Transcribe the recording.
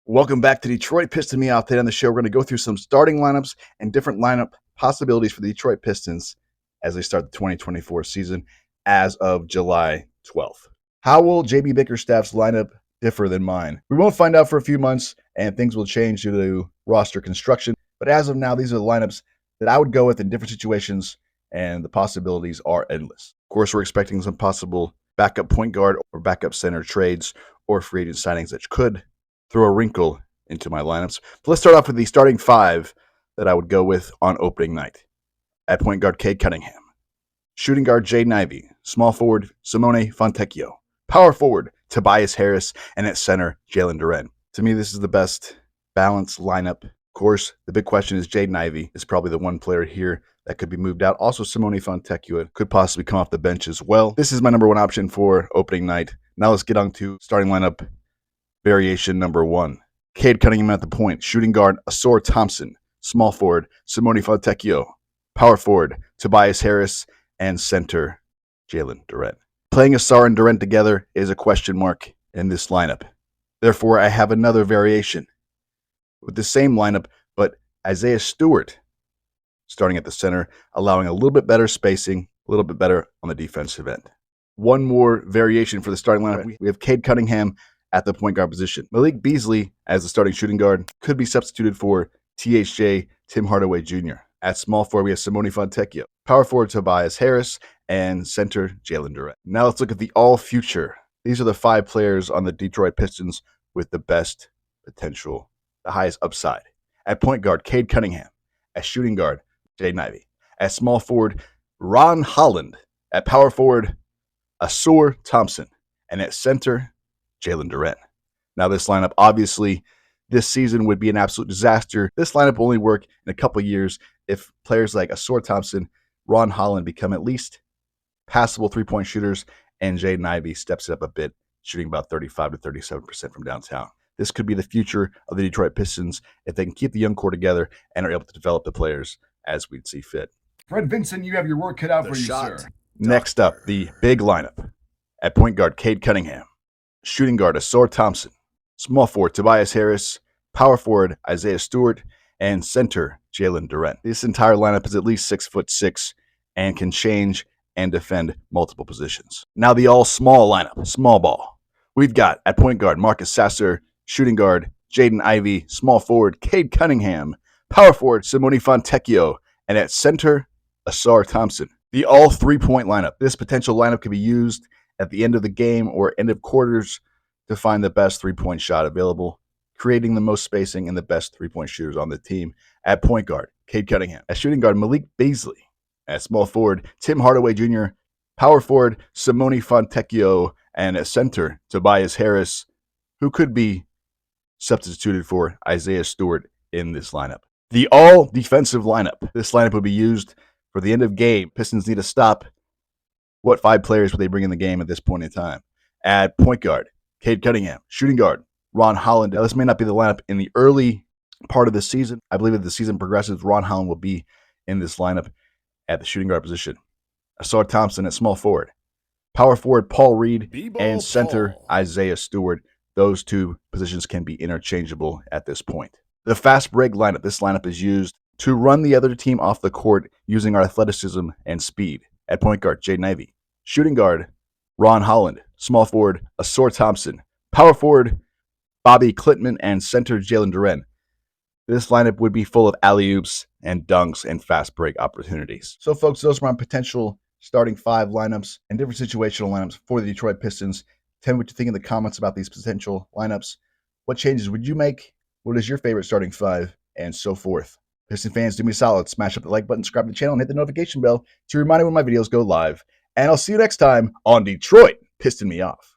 Welcome back to Detroit Piston Me Out. Today on the show, we're going to go through some starting lineups and different lineup possibilities for the Detroit Pistons as they start the 2024 season as of July 12th. How will JB Bickerstaff's lineup differ than mine? We won't find out for a few months, and things will change due to roster construction. But as of now, these are the lineups that I would go with in different situations, and the possibilities are endless. Of course, we're expecting some possible backup point guard or backup center trades or free agent signings that could throw a wrinkle into my lineups. But let's start off with the starting five that I would go with on opening night. At point guard, Cade Cunningham. Shooting guard, Jaden Ivey. Small forward, Simone Fontecchio. Power forward, Tobias Harris. And at center, Jalen Duren. To me, this is the best balanced lineup. Of course, the big question is Jaden Ivey is probably the one player here that could be moved out. Also, Simone Fontecchio could possibly come off the bench as well. This is my number one option for opening night. Now let's get on to starting lineup variation number one. Cade Cunningham at the point. Shooting guard, Asor Thompson. Small forward, Simone Fontecchio. Power forward, Tobias Harris. And center, Jalen Duren. Playing Asar and Duren together is a question mark in this lineup. Therefore, I have another variation with the same lineup, but Isaiah Stewart starting at the center, allowing a little bit better spacing, a little bit better on the defensive end. One more variation for the starting lineup. We have Cade Cunningham at the point guard position. Malik Beasley as the starting shooting guard could be substituted for THJ Tim Hardaway Jr. At small forward, we have Simone Fontecchio. Power forward, Tobias Harris. And center, Jalen Duren. Now let's look at the all-future. These are the five players on the Detroit Pistons with the best potential, the highest upside. At point guard, Cade Cunningham. At shooting guard, Jaden Ivey. At small forward, Ron Holland. At power forward, Asor Thompson. And at center, Jalen Duren. Now this lineup, obviously, this season would be an absolute disaster. This lineup will only work in a couple years if players like Asor Thompson, Ron Holland become at least passable three-point shooters, and Jaden Ivey steps it up a bit, shooting about 35 to 37% from downtown. This could be the future of the Detroit Pistons if they can keep the young core together and are able to develop the players as we'd see fit. Fred Vinson, you have your work cut out for you, sir. Next up, the big lineup. At point guard, Cade Cunningham. Shooting guard, Asor Thompson. Small forward, Tobias Harris. Power forward, Isaiah Stewart. And center, Jalen Duren. This entire lineup is at least 6'6" and can change and defend multiple positions. Now the all-small lineup, small ball. We've got at point guard, Marcus Sasser. Shooting guard, Jaden Ivey. Small forward, Cade Cunningham. Power forward, Simone Fontecchio. And at center, Asar Thompson. The all three-point lineup. This potential lineup could be used at the end of the game or end of quarters to find the best three-point shot available, creating the most spacing and the best three-point shooters on the team. At point guard, Cade Cunningham. At shooting guard, Malik Beasley. At small forward, Tim Hardaway Jr. Power forward, Simone Fontecchio. And at center, Tobias Harris, who could be substituted for Isaiah Stewart in this lineup. The all-defensive lineup. This lineup would be used for the end of game. Pistons need to stop. What five players would they bring in the game at this point in time? At point guard, Cade Cunningham. Shooting guard, Ron Holland. Now, this may not be the lineup in the early part of the season. I believe as the season progresses, Ron Holland will be in this lineup at the shooting guard position. Asar Thompson at small forward. Power forward, Paul Reed. And center, Isaiah Stewart. Those two positions can be interchangeable at this point. The fast break lineup. This lineup is used to run the other team off the court using our athleticism and speed. At point guard, Jaden Ivey. Shooting guard, Ron Holland. Small forward, Asor Thompson. Power forward, Bobby Klintman. And center, Jalen Duren. This lineup would be full of alley-oops and dunks and fast break opportunities. So, folks, those are my potential starting five lineups and different situational lineups for the Detroit Pistons. Tell me what you think in the comments about these potential lineups. What changes would you make? What is your favorite starting five? And so forth. Piston fans, do me a solid. Smash up the like button, subscribe to the channel, and hit the notification bell to remind you when my videos go live. And I'll see you next time on Detroit Piston Me Off.